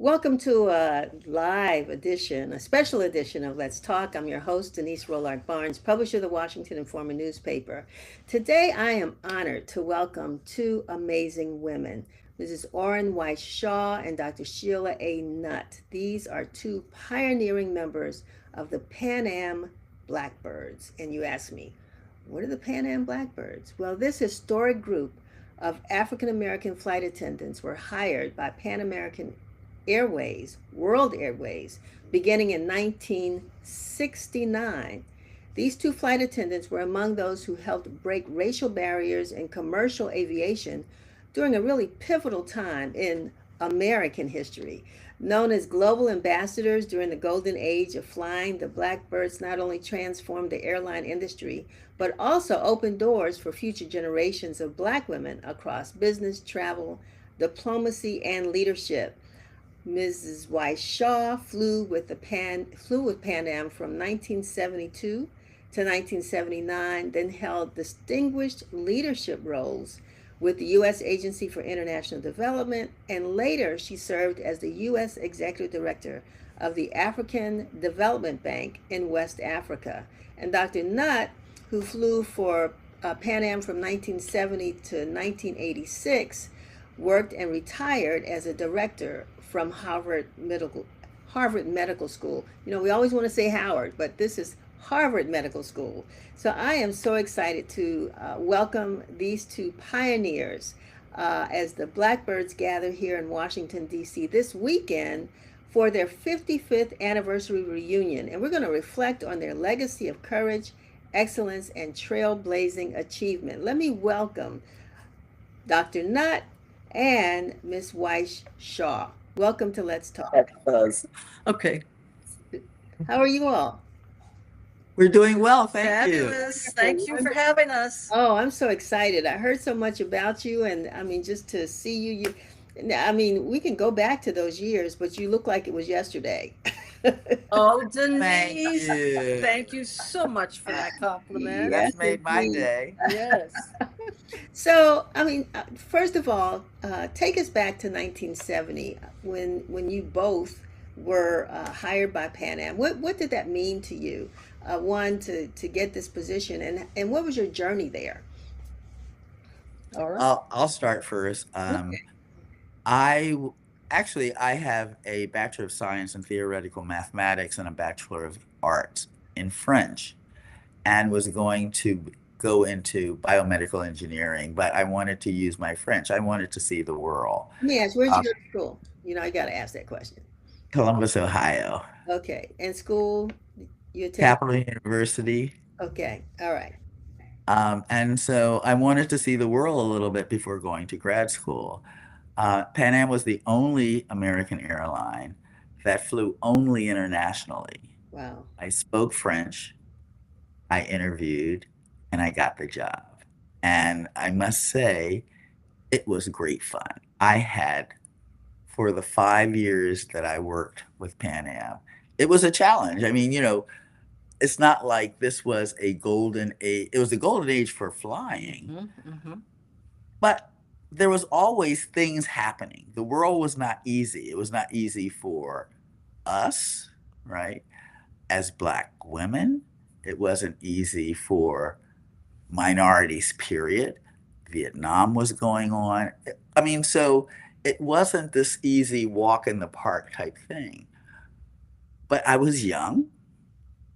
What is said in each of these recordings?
Welcome to a live edition, a special edition of Let's Talk. I'm your host, Denise Rollard Barnes, publisher of the Washington Informer newspaper. Today, I am honored to welcome two amazing women, Mrs. Orrin Weiss Shaw and Dr. Sheila A. Nutt. These are two pioneering members of the Pan Am Blackbirds. And you ask me, what are the Pan Am Blackbirds? Well, this historic group of African American flight attendants were hired by Pan American Airways, World Airways, beginning in 1969. These two flight attendants were among those who helped break racial barriers in commercial aviation during a really pivotal time in American history. Known as global ambassadors during the golden age of flying, the Blackbirds not only transformed the airline industry, but also opened doors for future generations of Black women across business, travel, diplomacy, and leadership. Mrs. Weiss Shaw flew with Pan Am from 1972 to 1979, then held distinguished leadership roles with the U.S. Agency for International Development, and later she served as the U.S. Executive Director of the African Development Bank in West Africa. And Dr. Nutt, who flew for Pan Am from 1970 to 1986, worked and retired as a director from Harvard Medical School. You know, we always want to say Howard, but this is Harvard Medical School. So I am so excited to welcome these two pioneers as the Blackbirds gather here in Washington, D.C. this weekend for their 55th anniversary reunion. And we're going to reflect on their legacy of courage, excellence, and trailblazing achievement. Let me welcome Dr. Nutt and Miss Weiss Shaw. Welcome to Let's Talk. That does. Okay. How are you all? We're doing well, thank you. Fabulous. Thank you for having us. Oh, I'm so excited. I heard so much about you, and I mean, just to see I mean, we can go back to those years, but you look like it was yesterday. Oh, Denise, Thank thank you. you so much for that compliment. That's made my day. Yes. So, I mean, first of all, take us back to 1970 when you both were hired by Pan Am. What did that mean to you? One, to get this position, and what was your journey there? All right. I'll start first. I I have a Bachelor of Science in Theoretical Mathematics and a Bachelor of Arts in French, and was going to go into biomedical engineering, but I wanted to use my French. I wanted to see the world. Yes, where'd Uh, you go to school? You know, I got to ask that question. Columbus, Ohio, Okay, and school, you attended? Capital University. Okay, all right. And so I wanted to see the world a little bit before going to grad school. Pan Am was the only American airline that flew only internationally. Wow. I spoke French, I interviewed, and I got the job. And I must say, it was great fun. I had, for the 5 years that I worked with Pan Am, it was a challenge. I mean, it's not like this was a golden age. It was a golden age for flying, Mm-hmm. but there was always things happening. The world was not easy. It was not easy for us, right? As Black women, it wasn't easy for minorities, period. Vietnam was going on. I mean, so it wasn't this easy walk in the park type thing. But I was young.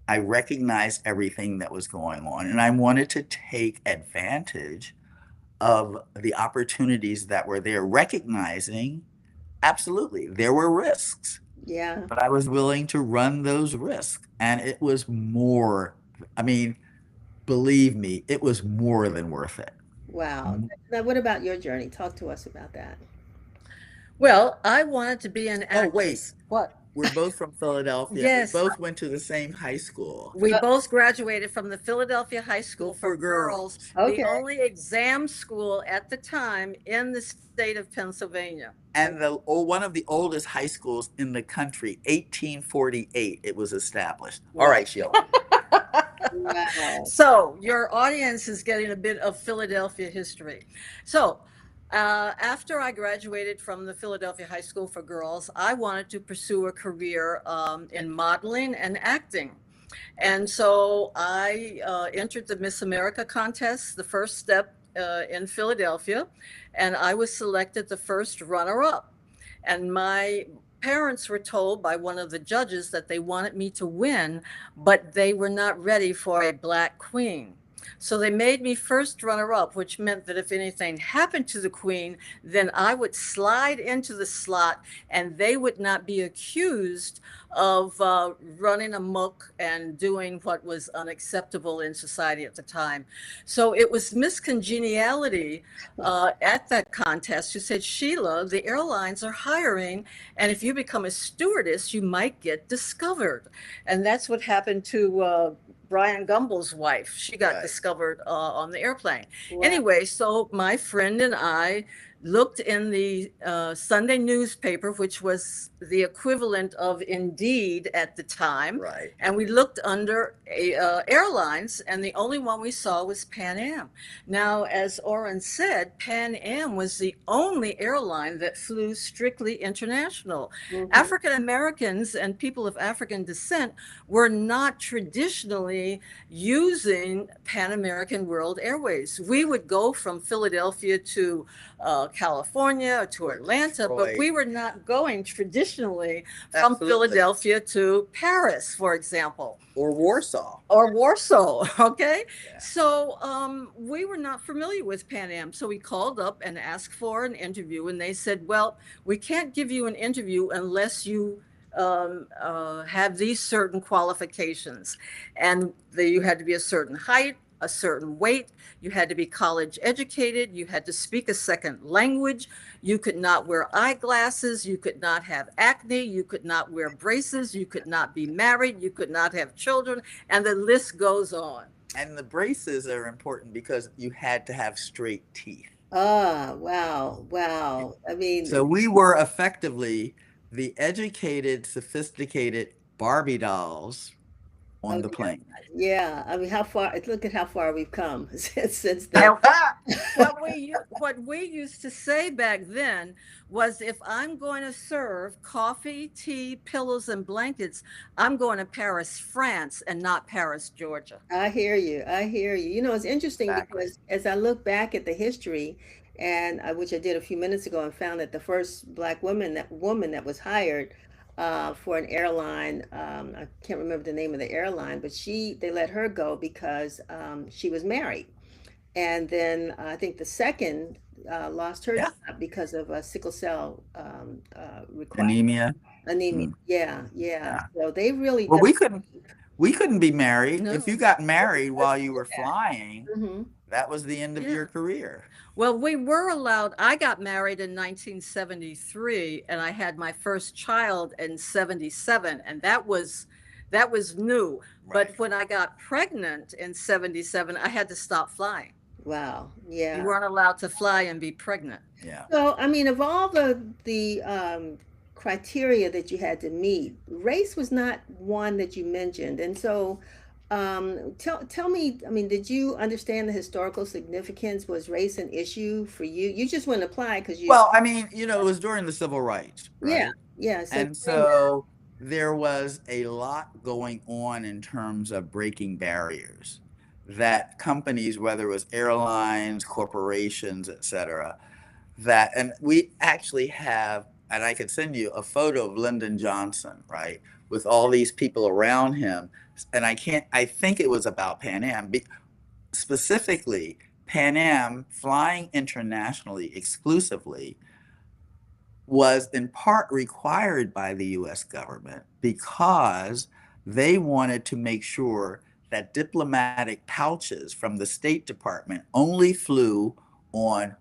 I recognized everything that was going on, and I wanted to take advantage of the opportunities that were there, recognizing absolutely there were risks, Yeah. but I was willing to run those risks. And it was more, I mean, believe me, it was more than worth it. Wow. Now, what about your journey? Talk to us about that. Well, I wanted to be an Oh, wait, actress. What? we're both from Philadelphia. We Yes. both went to the same high school We Uh, both graduated from the Philadelphia High School for for Girls, girls. Okay. the only exam school at the time in the state of Pennsylvania. And one of the oldest high schools in the country, 1848, it was established. All Wow. right, Sheila. Wow. So your audience is getting a bit of Philadelphia history. So After I graduated from the Philadelphia High School for Girls, I wanted to pursue a career in modeling and acting. And so I entered the Miss America contest, the first step in Philadelphia, and I was selected the first runner up. And my parents were told by one of the judges that they wanted me to win, but they were not ready for a black queen. So they made me first runner up, which meant that if anything happened to the queen, then I would slide into the slot and they would not be accused of running amok and doing what was unacceptable in society at the time. So it was Miss Congeniality at that contest who said, Sheila, the airlines are hiring, and if you become a stewardess, you might get discovered. And that's what happened to Brian Gumbel's wife. She got Right. discovered on the airplane. Wow. Anyway, so my friend and I looked in the Sunday newspaper, which was the equivalent of Indeed at the time. Right. And we looked under airlines, and the only one we saw was Pan Am. Now, as Oren said, Pan Am was the only airline that flew strictly international. Mhm. African Americans and people of African descent were not traditionally using Pan American World Airways. We would go from Philadelphia to California, to Atlanta, but Detroit. we were not going traditionally from Absolutely. Philadelphia to Paris, for example, Or Warsaw. or Warsaw. Okay. Yeah. So we were not familiar with Pan Am. So we called up and asked for an interview, and they said, well, we can't give you an interview unless you have these certain qualifications. And you had to be a certain height, a certain weight, you had to be college educated, you had to speak a second language, you could not wear eyeglasses, you could not have acne, you could not wear braces, you could not be married, you could not have children, and the list goes on. And the braces are important because you had to have straight teeth. Ah, wow, wow. I mean, So we were effectively the educated, sophisticated Barbie dolls on the okay. plane. Yeah, I mean, how far, look at how far we've come since then. What we used to say back then was, if I'm going to serve coffee, tea, pillows, and blankets, I'm going to Paris, France, and not Paris, Georgia. I hear you. I hear you. You know, it's interesting Exactly. because as I look back at the history, and which I did a few minutes ago, and found that the first black woman that was hired for an airline, I can't remember the name of the airline, but they let her go because she was married. And then I think the second lost her Yeah. job because of a sickle cell requirement. Anemia. Anemia. Mm, Yeah, yeah. yeah. So they really Well, done. we couldn't be married. If No. you got married while you were flying, Hmm. that was the end of Yeah. your career. Well, we were allowed. I got married in 1973, and I had my first child in 77, and that was new. Right. But when I got pregnant in 77, I had to stop flying. Wow. You Yeah. weren't allowed to fly and be pregnant. Yeah. So, I mean, of all the criteria that you had to meet, race was not one that you mentioned. And so, tell me, I mean, did you understand the historical significance? Was race an issue for you? You just wouldn't apply because you, Well, I mean, it was during the civil rights, yeah, right? yeah. So, And so there was a lot going on in terms of breaking barriers that companies, whether it was airlines, corporations, et cetera, and we actually have, and I could send you a photo of Lyndon Johnson, right, with all these people around him. And I think it was about Pan Am, specifically Pan Am flying internationally exclusively was in part required by the US government because they wanted to make sure that diplomatic pouches from the State Department only flew on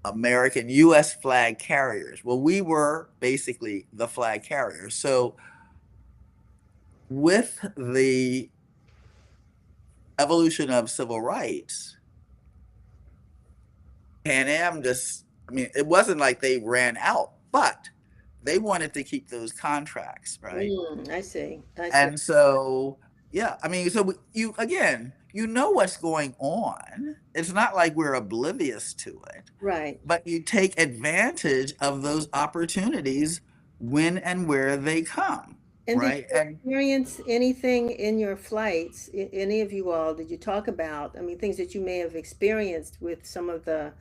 American US flag carriers. Well, we were basically the flag carrier. So with the evolution of civil rights, Pan Am it wasn't like they ran out, but they wanted to keep those contracts, right? I see. I see. And so, yeah, I mean, so you know what's going on. It's not like we're oblivious to it, Right. but you take advantage of those opportunities when and where they come, And did right? you experience anything in your flights, any of you all, did you talk about, I mean, things that you may have experienced with some of the,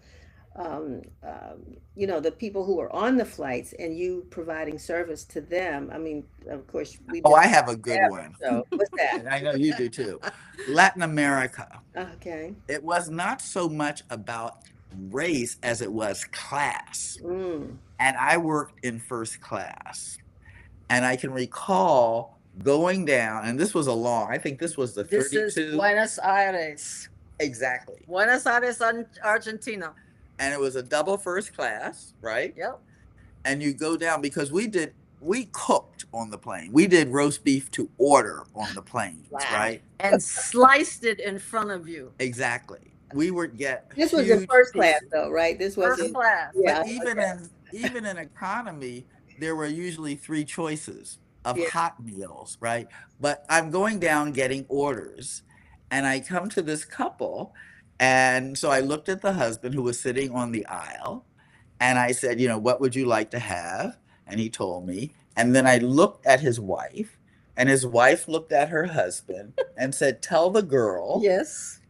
the people who were on the flights and you providing service to them? I mean, of course, we've Oh, been I have a good forever. one. So what's that? And I know you do too. Latin America. Okay. It was not so much about race as it was class. Mm. And I worked in first class. And I can recall going down, and this was a long, I think this was the This is 32. Buenos Aires. Exactly. Buenos Aires, Argentina. And it was a double first class, right? Yep. And you go down because we cooked on the plane. We did roast beef to order on the planes, Wow. right? And sliced it in front of you. Exactly. We would get This was in huge first class pieces. though, right? This First wasn't, class. yeah, But even in economy, there were usually three choices of yeah. hot meals, right? But I'm going down getting orders, and I come to this couple, and so I looked at the husband who was sitting on the aisle, and I said, what would you like to have? And he told me, and then I looked at his wife, and his wife looked at her husband and said, "Tell the girl Yes.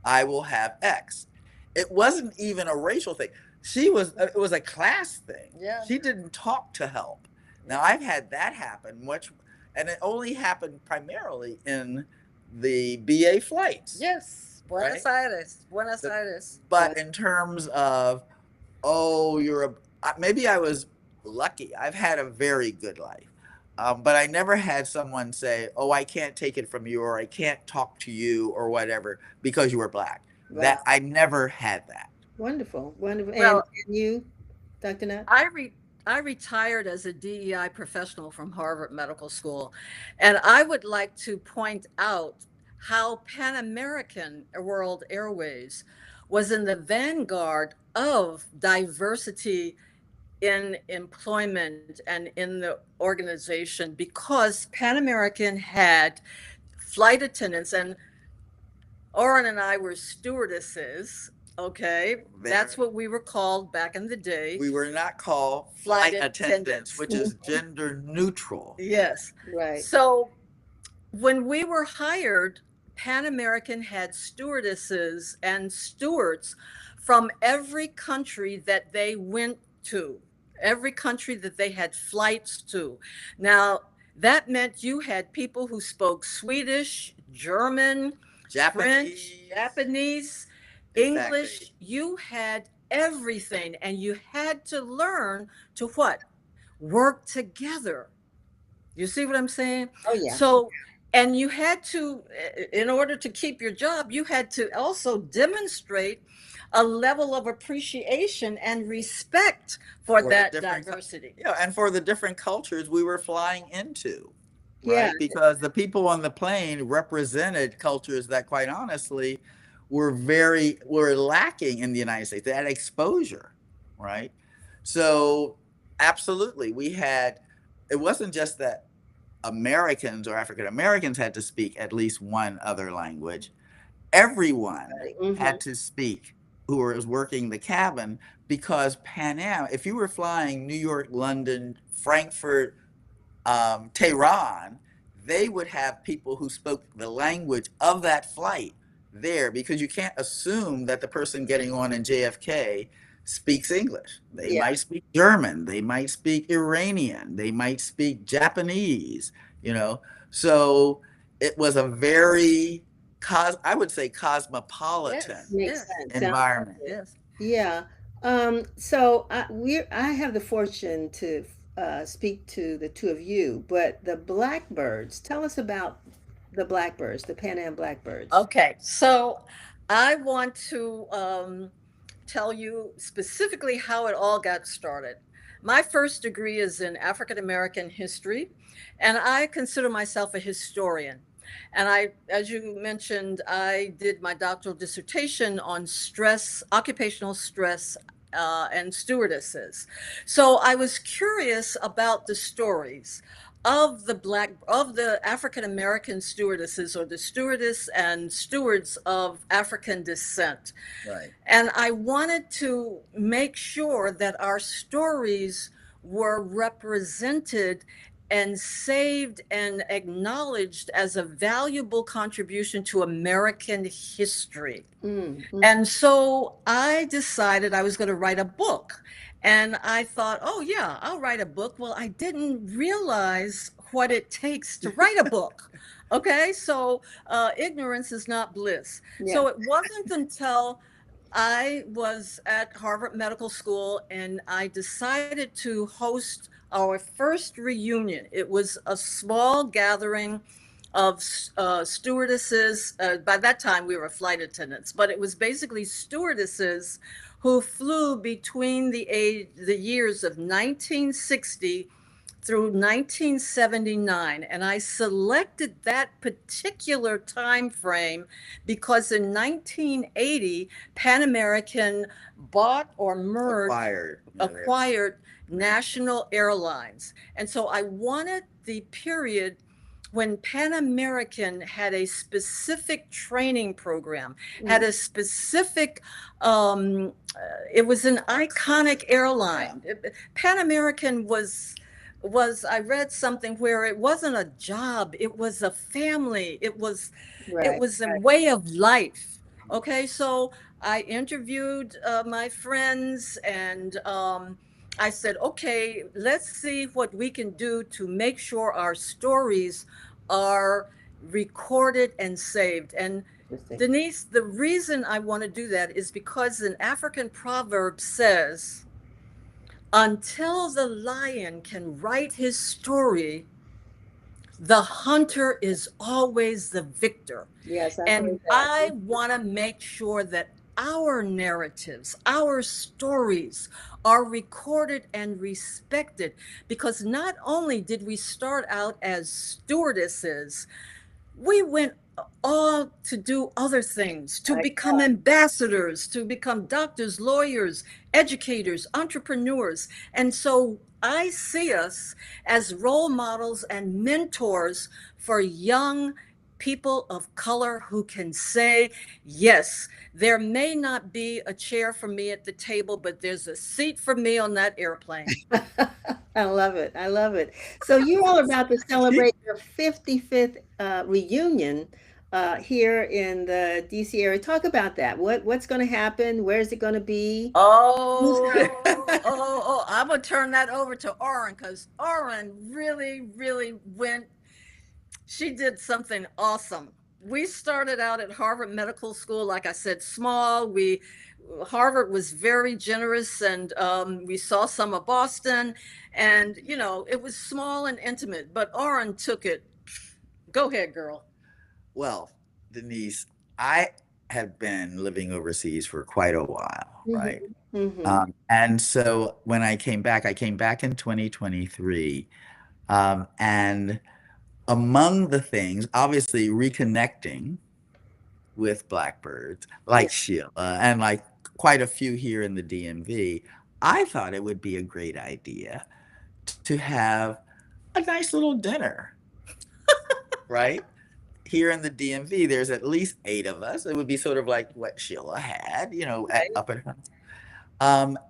I will have X." It wasn't even a racial thing. It was a class thing. Yeah. She didn't talk to help. Now I've had that happen much, and it only happened primarily in the BA flights, Yes. Buenos right? Aires. Buenos Aires. But in terms of, oh, maybe I was lucky. I've had a very good life. But I never had someone say, "Oh, I can't take it from you," or "I can't talk to you," or whatever, because you were black. Wow. That I never had that. Wonderful. Wonderful. Well, And you, Dr. Nutt? I retired as a DEI professional from Harvard Medical School, and I would like to point out how Pan American World Airways was in the vanguard of diversity in employment and in the organization because Pan American had flight attendants, and Oren and I were stewardesses. Okay, that's what we were called back in the day. We were not called Flight flight attendants, attendants. which is gender neutral. Yes. Right. So when we were hired, Pan American had stewardesses and stewards from every country that they went to, every country that they had flights to. Now, that meant you had people who spoke Swedish, German, French, Japanese, Exactly. English. You had everything, and you had to learn to what? Work together. You see what I'm saying? Oh, yeah. So, and you had to, in order to keep your job, you had to also demonstrate a level of appreciation and respect for that diversity. Yeah, and for the different cultures we were flying into, Yeah. right? Because the people on the plane represented cultures that, quite honestly, were lacking in the United States. They had exposure, right? So, absolutely, it wasn't just that Americans or African Americans had to speak at least one other language. Everyone had to speak who was working the cabin, because Pan Am, if you were flying New York, London, Frankfurt, Tehran, they would have people who spoke the language of that flight there, because you can't assume that the person getting on in JFK speaks English. They Yeah. might speak German, they might speak Iranian, they might speak Japanese, you know. So it was a very I would say cosmopolitan Makes sense. environment. Yes. Yeah. So I have the fortune to speak to the two of you, but the Blackbirds, tell us about the Blackbirds, the Pan Am Blackbirds. Okay, so I want to tell you specifically how it all got started. My first degree is in African American history, and I consider myself a historian. And as you mentioned, I did my doctoral dissertation on stress, occupational stress, and stewardesses. So I was curious about the stories of the African American stewardesses, or the stewardess and stewards of African descent. Right. And I wanted to make sure that our stories were represented and saved and acknowledged as a valuable contribution to American history. Mm-hmm. And so I decided I was going to write a book. And I thought, oh, yeah, I'll write a book. Well, I didn't realize what it takes to write a book. Okay, so ignorance is not bliss. Yeah. So it wasn't until I was at Harvard Medical School and I decided to host our first reunion. It was a small gathering of stewardesses. By that time, we were flight attendants, but it was basically stewardesses who flew between the years of 1960 through 1979. And I selected that particular time frame because in 1980, Pan American bought or merged, acquired National Airlines. And so I wanted the period when Pan American had a specific training program, had a specific, it was an iconic airline. Pan American was, I read something where it wasn't a job, it was a family, it was a way of life. Okay, so I interviewed my friends, and I said, okay, let's see what we can do to make sure our stories are recorded and saved. And Denise, the reason I want to do that is because an African proverb says, until the lion can write his story, the hunter is always the victor. Yes, and I want to make sure that our narratives, our stories are recorded and respected, because not only did we start out as stewardesses, we went all to do other things, to become ambassadors, to become doctors, lawyers, educators, entrepreneurs. And so I see us as role models and mentors for young people of color who can say, yes, there may not be a chair for me at the table, but there's a seat for me on that airplane. I love it. I love it. So you're all about to celebrate your 55th reunion here in the DC area. Talk about that. What's going to happen? Where's it going to be? I'm gonna turn that over to Oren, because Oren really went. She did something awesome. We started out at Harvard Medical School, like I said, small. Harvard was very generous, and we saw some of Boston, and it was small and intimate. But Oren took it. Go ahead, girl. Well, Denise, I have been living overseas for quite a while, right? Mm-hmm. And so when I came back in 2023, and among the things, obviously reconnecting with Blackbirds, like Sheila, and like quite a few here in the DMV, I thought it would be a great idea to have a nice little dinner, right? Here in the DMV, there's at least 8 of us. It would be sort of like what Sheila had, up at her.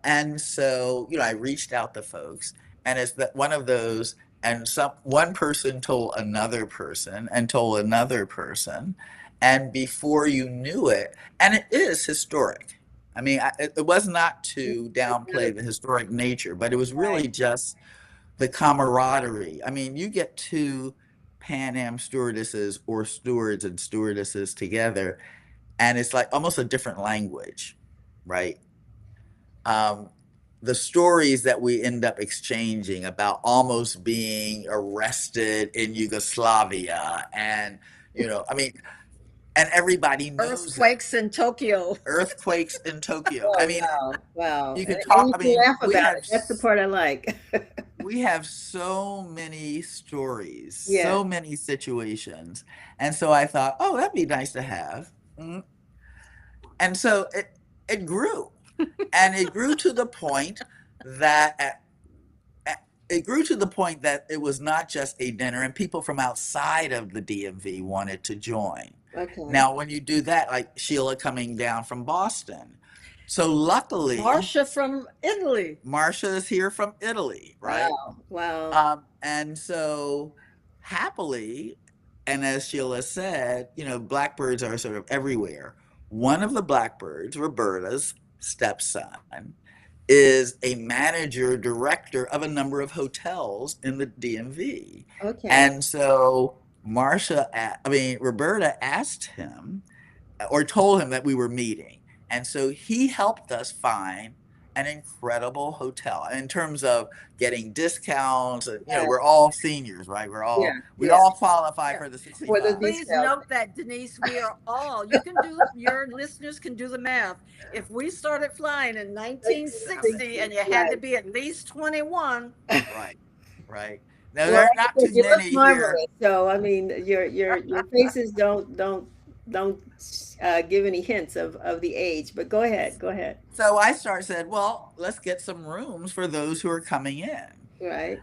And so, I reached out to folks, and it's that one of those, and one person told another person and told another person, and before you knew it, and it is historic. I mean, it was not to downplay the historic nature, but it was really just the camaraderie. I mean, you get 2 Pan Am stewardesses or stewards and stewardesses together, and it's like almost a different language, right? The stories that we end up exchanging about almost being arrested in Yugoslavia, and I mean, and everybody knows earthquakes in Tokyo. Earthquakes in Tokyo. I mean, wow. You can And talk. you I can mean, laugh about it. That's the part I like. we have so many stories, Yeah. so many situations, and so I thought, oh, that'd be nice to have. And so it grew, and it grew to the point that it grew to the point that it was not just a dinner, and people from outside of the DMV wanted to join. Okay. Now, when you do that, like Sheila coming down from Boston. So luckily, Marcia from Italy. Marcia is here from Italy, right? Wow. Wow. And so happily, and as Sheila said, blackbirds are sort of everywhere. One of the blackbirds, Roberta's stepson, is a manager director of a number of hotels in the DMV. Okay. And so Roberta asked him or told him that we were meeting. And so he helped us find an incredible hotel in terms of getting discounts. Yeah. We're all seniors, right? Yeah. We Yeah. all qualify Yeah. for the For the 65. Please details. note that, Denise, we are all, your listeners can do the math. If we started flying in 1960 and you had to Right. be at least 21, Right, right. Now Well, there are like I not said, too you look many here. marvelous. So I mean, your faces don't give any hints of the age. But go ahead. Go ahead. So said, well, let's get some rooms for those who are coming in. Right.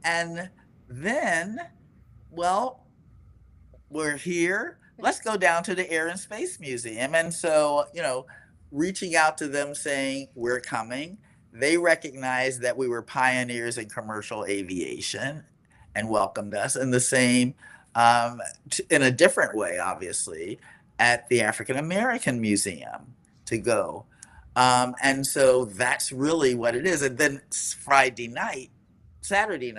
And then, well, we're here. Let's go down to the Air and Space Museum. And so, reaching out to them saying, we're coming. They recognized that we were pioneers in commercial aviation and welcomed us in the same, in a different way, obviously, at the African American Museum to go. And so that's really what it is. And then Saturday night, Saturday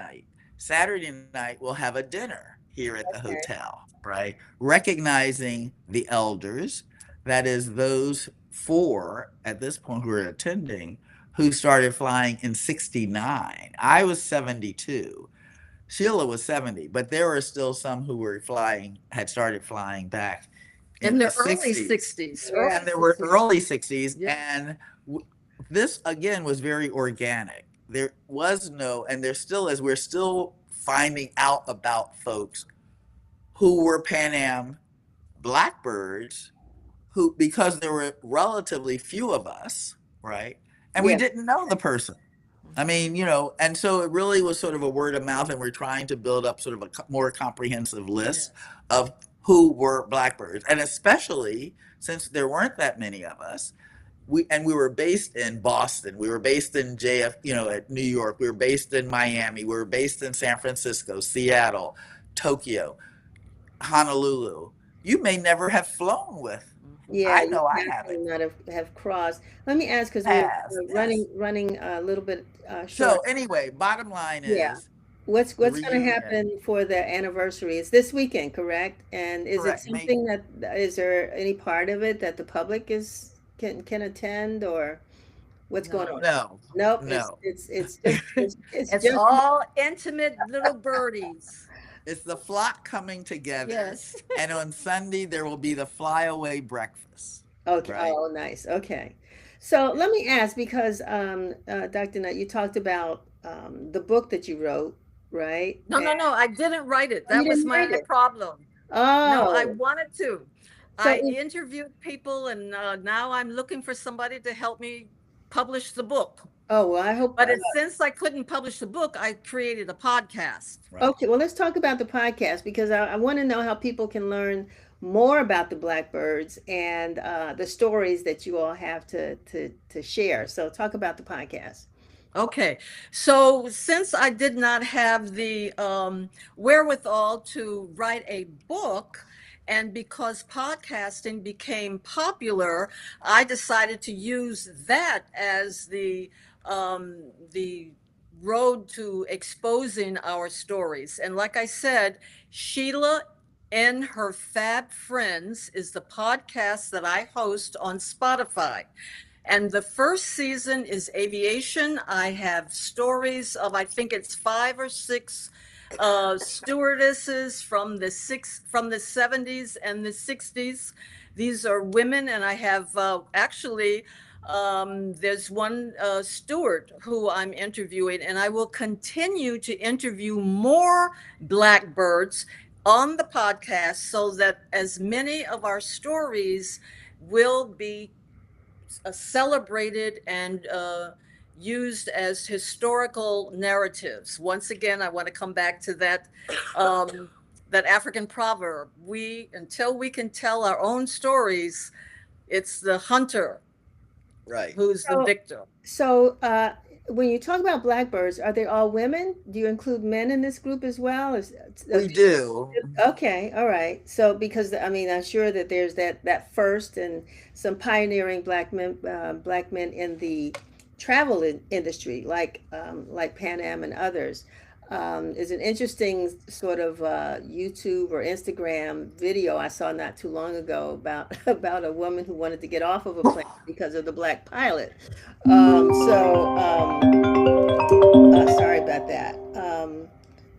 night, we'll have a dinner here at the Okay. hotel, right? Recognizing the elders, that is, those four at this point who are attending, who started flying in '69. I was 72. Sheila was 70, but there were still some who had started flying back in in the the early 60s. 60s. Yeah. And there were early 60s. Yeah. And this, again, was very organic. There was no, and there still is, we're still finding out about folks who were Pan Am Blackbirds, who, because there were relatively few of us, right? And we Yeah. didn't know the person. I mean, and so it really was sort of a word of mouth, and we're trying to build up sort of a more comprehensive list Yes. of who were Blackbirds. And especially since there weren't that many of us, we were based in Boston, we were based in at New York, we were based in Miami, we were based in San Francisco, Seattle, Tokyo, Honolulu. You may never have flown with. Yeah, I you know I definitely haven't. not have crossed. Let me ask, because we're Have, yes. running a little bit So short. anyway, bottom line Yeah. is the What's going to reunion. happen for the anniversary? It's this weekend, correct? And is it Correct. May something is there any part of it that the public can attend, or what's going No. on? No, Nope, no. it's It's just all intimate little birdies. It's the flock coming together. Yes. And on Sunday, there will be the flyaway breakfast, okay. right? Oh, nice. Okay. So let me ask, because Dr. Nutt, you talked about the book that you wrote, right? No, no, no. I didn't write it. Oh, you That was didn't my write it. problem. No, I Oh, wanted to. so I interviewed people, and now I'm looking for somebody to help me publish the book. oh well, I hope. But since I couldn't publish the book, I created a podcast. Right. Okay, well, let's talk about the podcast, because I want to know how people can learn more about the Blackbirds and the stories that you all have to share. So, talk about the podcast. Okay, so since I did not have the wherewithal to write a book, and because podcasting became popular, I decided to use that as the road to exposing our stories. And like I said, Sheila and Her Fab Friends is the podcast that I host on Spotify. And the first season is aviation. I have stories of, I think it's 5 or 6 stewardesses from the 70s and the 60s. These are women, and I have actually there's one steward who I'm interviewing, and I will continue to interview more Blackbirds on the podcast so that as many of our stories will be celebrated and used as historical narratives. Once again, I want to come back to that African proverb: until we can tell our own stories, it's the hunter Right. who's the So, victor. so when you talk about blackbirds, are they all women? Do you include men in this group as well? We do. Okay, all right. So because I mean, I'm sure that there's that first and some pioneering black men in the travel industry, like Pan Am and others. Is an interesting sort of YouTube or Instagram video I saw not too long ago about about a woman who wanted to get off of a plane because of the black pilot. Sorry about that.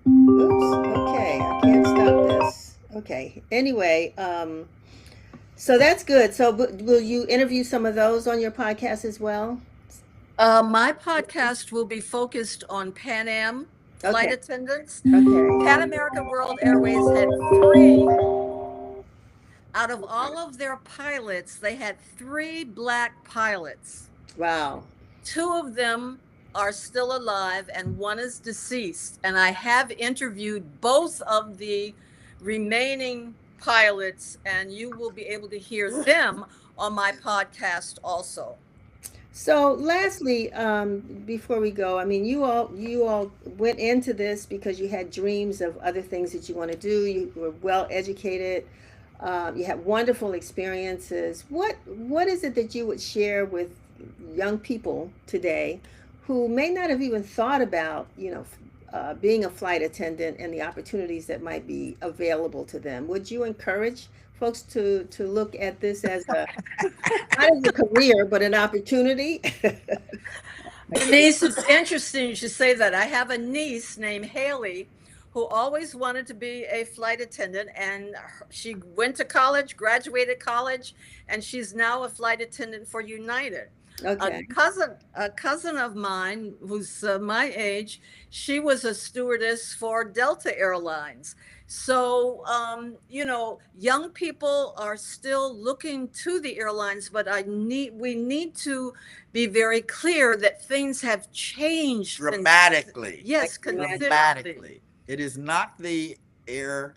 Oops. Okay, I can't stop this. Okay. Anyway, so that's good. So, will you interview some of those on your podcast as well? My podcast will be focused on Pan Am flight Okay. attendants. Pan Okay. American World Airways had three, out of all of their pilots, they had three black pilots. Wow. Two of them are still alive and one is deceased. And I have interviewed both of the remaining pilots, and you will be able to hear them on my podcast also. So, lastly, before we go, I mean, you all went into this because you had dreams of other things that you want to do. You were well educated. You had wonderful experiences. What is it that you would share with young people today who may not have even thought about, being a flight attendant and the opportunities that might be available to them? Would you encourage folks to look at this as not as a career, but an opportunity? Denise, it's interesting you should say that. I have a niece named Haley who always wanted to be a flight attendant, and she went to college, graduated college, and she's now a flight attendant for United. Okay. A cousin of mine who's my age, she was a stewardess for Delta Airlines. So, young people are still looking to the airlines, but we need to be very clear that things have changed Dramatically. Yes, Imagine. considerably. It is not the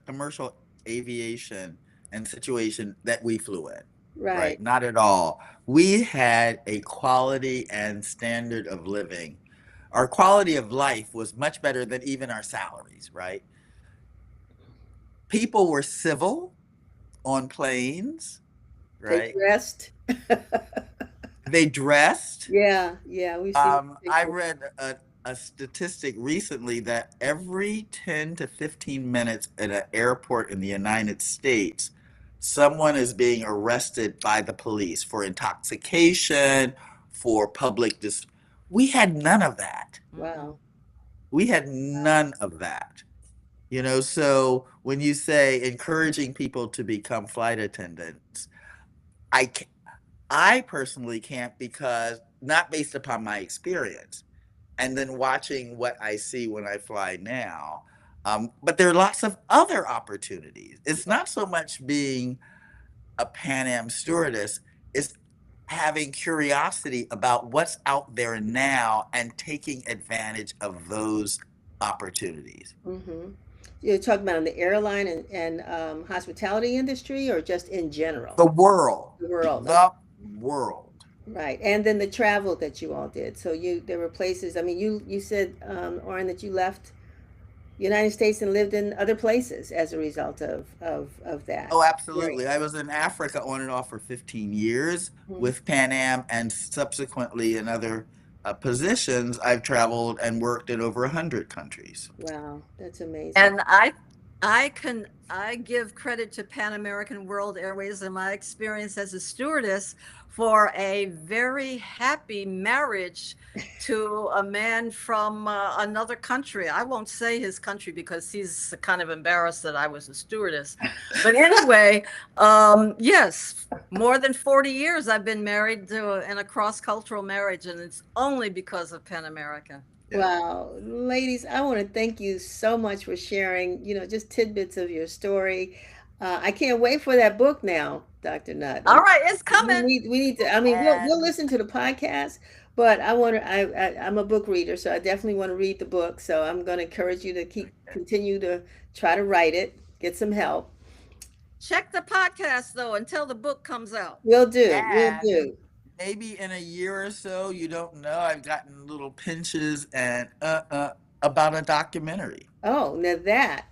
commercial aviation and situation that we flew in, Right. right? Not at all. We had a quality and standard of living. Our quality of life was much better than even our salaries, right? People were civil on planes, They right? dressed. They dressed. Yeah, yeah, we've seen I pictures. read a statistic recently that every 10 to 15 minutes at an airport in the United States, someone is being arrested by the police for intoxication, for public dis. We had none of that. Wow. We had none of that. So when you say encouraging people to become flight attendants, I I personally can't, because not based upon my experience and then watching what I see when I fly now. But there are lots of other opportunities. It's not so much being a Pan Am stewardess, it's having curiosity about what's out there now and taking advantage of those opportunities. Mm-hmm. You're talking about in the airline and hospitality industry, or just in general? The world, The world. Okay. the world. Right. And then the travel that you all did. So there were places, I mean, you said, Oren, that you left United States and lived in other places as a result of that. Oh, Right. absolutely. I was in Africa on and off for 15 years Mhm. with Pan Am, and subsequently in other positions, I've traveled and worked in over 100 countries. Wow, that's amazing. And I give credit to Pan American World Airways and my experience as a stewardess for a very happy marriage to a man from another country. I won't say his country because he's kind of embarrassed that I was a stewardess. But anyway, yes, more than 40 years I've been married in a cross-cultural marriage, and it's only because of Pan American. Yeah. Wow, ladies, I want to thank you so much for sharing, just tidbits of your story. I can't wait for that book now, Dr. Nutt. All right, it's coming. We need to. I mean, we'll And listen to the podcast, but I want to. I'm a book reader, so I definitely want to read the book. So I'm going to encourage you to continue to try to write it, get some help. Check the podcast though until the book comes out. We'll do. We'll and do. maybe in a year or so, you don't know, I've gotten little pinches and about a documentary. Oh, now that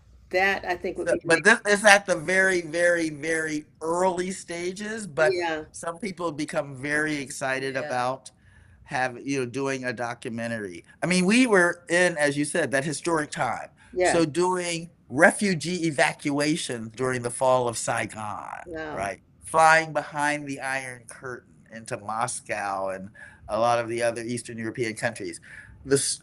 I think would So, be but great. this is at the very, very, very early stages. But Yeah. some people become very excited Yeah. about doing a documentary. I mean, we were in, as you said, that historic time. Yeah. So doing refugee evacuation during the fall of Saigon, Wow. right? Flying behind the Iron Curtain into Moscow and a lot of the other Eastern European countries. This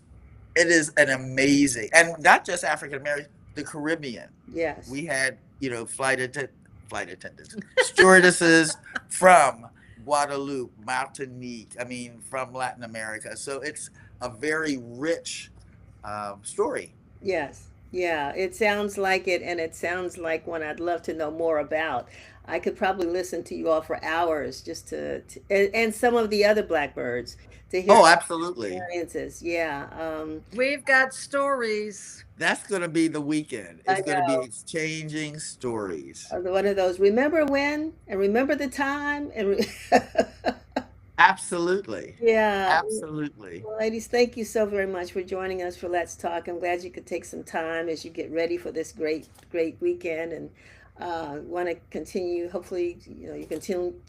It is an amazing, and not just African American, the Caribbean. Yes. We had, flight attendants, stewardesses from Guadeloupe, Martinique. I mean, from Latin America. So it's a very rich story. Yes. Yeah. It sounds like it, and it sounds like one I'd love to know more about. I could probably listen to you all for hours just and some of the other Blackbirds to hear Oh, absolutely. experiences. Yeah. We've got stories. That's going to be the weekend. I It's going to be know. exchanging stories. One of those. Remember when and remember the time Absolutely. yeah. Absolutely. Well, ladies, thank you so very much for joining us for Let's Talk. I'm glad you could take some time as you get ready for this great weekend, and want to continue. Hopefully, you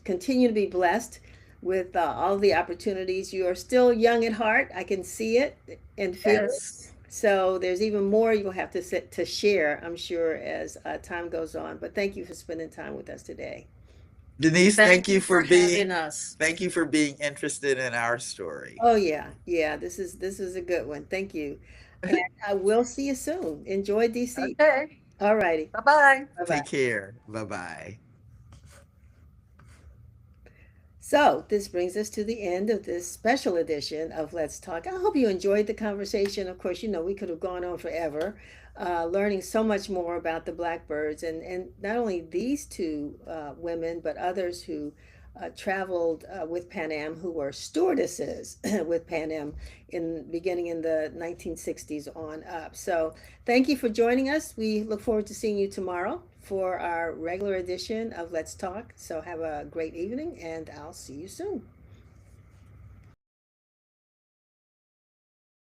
continue to be blessed with all the opportunities. You are still young at heart. I can see it and feel it. Yes. So there's even more you'll have to share, I'm sure, as time goes on. But thank you for spending time with us today. Denise, Thank you for having us. thank you for being interested in our story. Oh yeah, yeah. This is a good one. Thank you, and I will see you soon. Enjoy DC. Okay. All righty. Bye-bye. Bye bye. Take care. Bye bye. So this brings us to the end of this special edition of Let's Talk. I hope you enjoyed the conversation. Of course, we could have gone on forever, learning so much more about the Blackbirds, and not only these two women, but others who traveled with Pan Am, who were stewardesses with Pan Am beginning in the 1960s on up. So thank you for joining us. We look forward to seeing you tomorrow for our regular edition of Let's Talk. So have a great evening, and I'll see you soon.